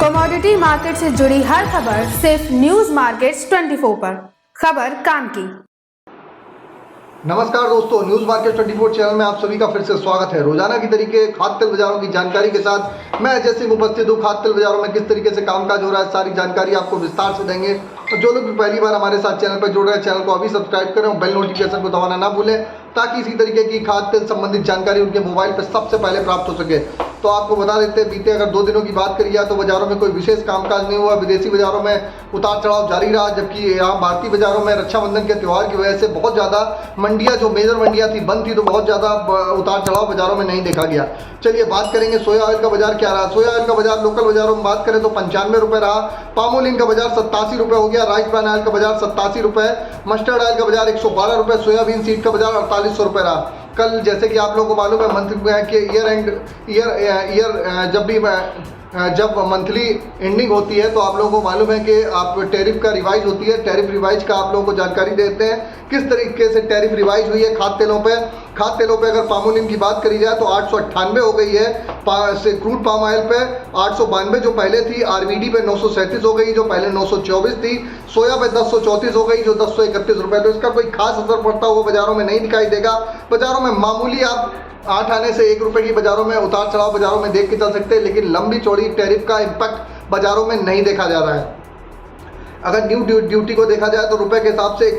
Commodity market से जुड़ी हर खबर सिर्फ न्यूज मार्केट्स 24 पर। खबर काम की। नमस्कार दोस्तों, न्यूज मार्केट 24 चैनल में आप सभी का फिर से स्वागत है। रोजाना की तरीके खाद्य तेल बाजारों की जानकारी के साथ मैं अजय सिंह उपस्थित हूँ। खाद्य तेल बाजारों में किस तरीके से कामकाज हो रहा है, सारी जानकारी आपको विस्तार से देंगे। तो जो लोग भी पहली बार हमारे साथ चैनल पर जुड़ रहे हैं, चैनल को अभी सब्सक्राइब करें और बेल नोटिफिकेशन को दबाना ना भूलें, ताकि इसी तरीके की खाद्य तेल संबंधित जानकारी उनके मोबाइल पर सबसे पहले प्राप्त हो सके। तो आपको बता देते हैं, बीते अगर 2 दिनों की बात करी जाए तो बाजारों में कोई विशेष कामकाज नहीं हुआ। विदेशी बाजारों में उतार चढ़ाव जारी रहा, जबकि यहाँ भारतीय बाजारों में रक्षाबंधन के त्यौहार की वजह से बहुत ज़्यादा मंडियाँ, जो मेजर मंडियाँ थी, बंद थी, तो बहुत ज़्यादा उतार चढ़ाव बाजारों में नहीं देखा गया। चलिए बात करेंगे सोया ऑयल का बाजार क्या रहा। सोया ऑयल का बाजार लोकल बाजारों में बात करें तो 95 रुपये रहा। पामोलिन का बाजार 87 रुपये हो गया। राइस ब्रान ऑयल का बाजार 87 रुपये। मस्टर्ड ऑयल का बाजार 112 रुपये। सोयाबीन सीड का बाजार 4800 रुपये रहा। कल जैसे कि आप लोगों को मालूम है, मंथली जब मंथली एंडिंग होती है तो आप लोगों को मालूम है कि आप टैरिफ का रिवाइज होती है। टैरिफ रिवाइज का आप लोगों को जानकारी देते हैं किस तरीके से टैरिफ रिवाइज हुई है खाद्य तेलों पे। खाद्य तेलों पे अगर पामोलिन की बात करी जाए तो 898 हो गई है क्रूड पाम ऑयल पे, 892 जो पहले थी। आरबीडी पे 937 हो गई, जो पहले 924 थी। सोया पे 1034 हो गई, जो 1031 रुपये। तो इसका कोई खास असर पड़ता हुआ बाजारों में नहीं दिखाई देगा। बाजारों में मामूली आप 8 आने से 1 रुपये की बाजारों में उतार चढ़ाव बाजारों में देख के चल सकते हैं, लेकिन लंबी चौड़ी टैरिफ का इम्पैक्ट बाजारों में नहीं देखा जा रहा है। अगर न्यू ड्यूटी को देखा जाए तो रुपए के हिसाब से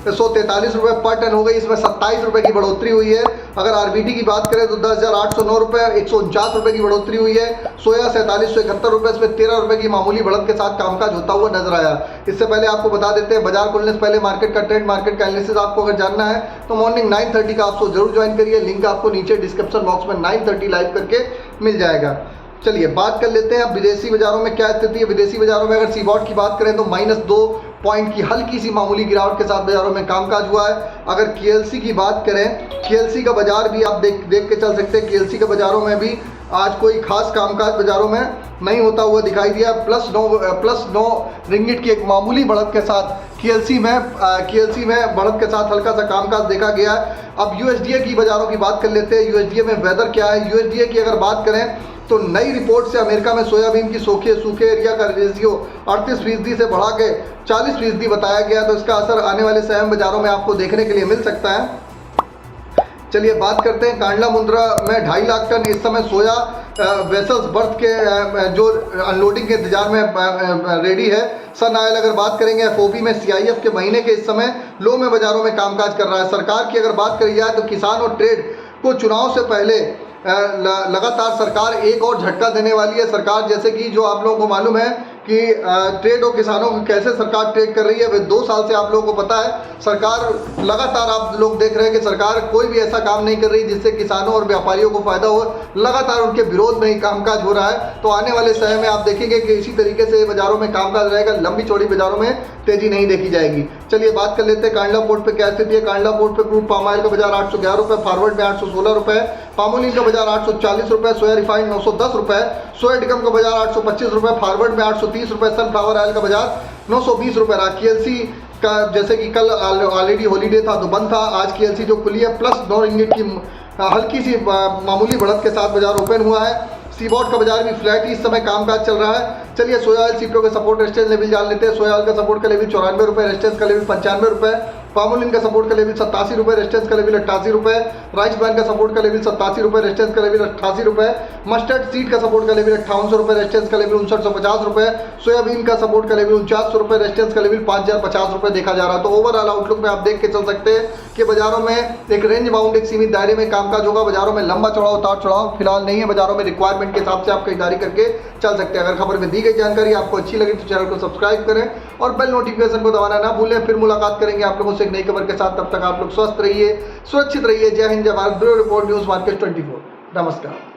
4143 रुपये पर टन हो गई, इसमें 27 रुपये की बढ़ोतरी हुई है। अगर आरबीटी की बात करें तो 10,809 रुपये, 149 रुपये की बढ़ोतरी हुई है। सोया 4771 रुपये, इसमें 13 रुपये की मामूली बढ़त के साथ कामकाज होता हुआ नजर आया। इससे पहले आपको बता देते हैं, बाजार खुलने से पहले मार्केट का ट्रेंड, मार्केट का एनालिसिस आपको अगर जानना है तो मॉर्निंग 9:30 का आप जरूर ज्वाइन करिए। लिंक आपको नीचे डिस्क्रिप्शन बॉक्स में 9:30 लाइव करके मिल जाएगा। चलिए बात कर लेते हैं अब विदेशी बाजारों में क्या स्थिति है। विदेशी बाजारों में अगर सीबॉट की बात करें तो -2 पॉइंट की हल्की सी मामूली गिरावट के साथ बाजारों में कामकाज हुआ है। अगर केएलसी की बात करें, केएलसी का बाजार भी आप देख के चल सकते हैं। केएलसी के बाजारों में भी आज कोई खास कामकाज बाजारों में नहीं होता हुआ दिखाई दिया। +9 रिंगिट की एक मामूली बढ़त के साथ केएलसी में बढ़त के साथ हल्का सा कामकाज देखा गया है। अब यूएसडीए की बाजारों की बात कर लेते हैं। यूएसडीए में वेदर क्या है। यूएसडीए की अगर बात करें तो नई रिपोर्ट से अमेरिका में सोयाबीन की सूखे एरिया का रेशियो 38% से बढ़ा के 40% बताया गया। तो इसका असर आने वाले समय बाजारों में आपको देखने के लिए मिल सकता है। चलिए बात करते हैं कांडला मुंद्रा में 2.5 लाख टन इस समय सोया वेसल्स बर्थ के जो अनलोडिंग के इंतजार में रेडी है। सन ऑयल अगर बात करेंगे, एफओपी में सीआईएफ के महीने के इस समय लो में बाजारों में कामकाज कर रहा है। सरकार की अगर बात करी जाए तो किसान और ट्रेड को चुनाव से पहले लगातार सरकार एक और झटका देने वाली है। सरकार, जैसे कि जो आप लोगों को मालूम है कि ट्रेड और किसानों को कैसे सरकार ट्रेड कर रही है, वे 2 साल से आप लोगों को पता है। सरकार लगातार, आप लोग देख रहे हैं कि सरकार कोई भी ऐसा काम नहीं कर रही जिससे किसानों और व्यापारियों को फायदा हो। लगातार उनके विरोध में ही कामकाज हो रहा है। तो आने वाले समय में आप देखेंगे कि इसी तरीके से बाजारों में कामकाज रहेगा। लंबी चौड़ी बाजारों में तेजी नहीं देखी जाएगी। चलिए बात कर लेते हैं कांडला पोर्ट पे क्या स्थिति है। कांडला पोर्ट पे क्रूड पाम ऑयल का बाजार 811 रुपये, फॉरवर्ड में 816 रुपये। पामोलिन का बाजार 840 रुपये, सोया रिफाइंड 910 रुपये। सोया डिकम का बाजार 825 रुपये, फॉरवर्ड में 830 रुपये। सनफ्लावर ऑयल का बाजार 920 रुपये रहा। केएलसी का जैसे कि कल ऑलरेडी हॉलीडे था तो बंद था। आज केएलसी जो खुली है +9 रिंगिट की हल्की सी मामूली बढ़त के साथ बाजार ओपन हुआ है। सीबॉट का बाजार भी फ्लैट ही इस समय कामकाज चल रहा है। चलिए सोया ऑयल सीपीओ के सपोर्ट रेजिस्टेंस लेवल जान लेते हैं। सोया ऑयल का सपोर्ट का लेवल 94 रुपये, रेजिस्टेंस का लेवल 95 रुपये। पामोलिन का सपोर्ट का लेवल 87 रुपये, रेजिस्टेंस का लेवल 88 रुपये। राइस ब्रान का सपोर्ट का लेवल 87 रुपये, रेजिस्टेंस का लेवल 88 रुपये। मस्टर्ड सीड का सपोर्ट का लेवल 5800 रुपये, रेजिस्टेंस का लेवल 5950 रुपये। सोयाबीन का सपोर्ट का लेवल 4900 रुपये, रेजिस्टेंस का लेवल 5050 रुपये देखा जा रहा है। तो ओवरऑल आउटलुक में आप देख के चल सकते हैं कि बाजारों में एक रेंज बाउंड, एक सीमित दायरे में कामकाज होगा। बाजारों में लंबा चौड़ा उतार चढ़ाव फिलहाल नहीं है। बाजारों में रिक्वायरमेंट के हिसाब से आप खरीदारी करके चल सकते हैं। अगर खबर में दी गई जानकारी आपको अच्छी लगी तो चैनल को सब्सक्राइब करें और बेल नोटिफिकेशन को दबाना ना भूलें। फिर मुलाकात करेंगे आप लोगों से एक नई खबर के साथ। तब तक आप लोग स्वस्थ रहिए, सुरक्षित रहिए। जय हिंद, जय Bharat. Bureau report, news market 24। नमस्कार।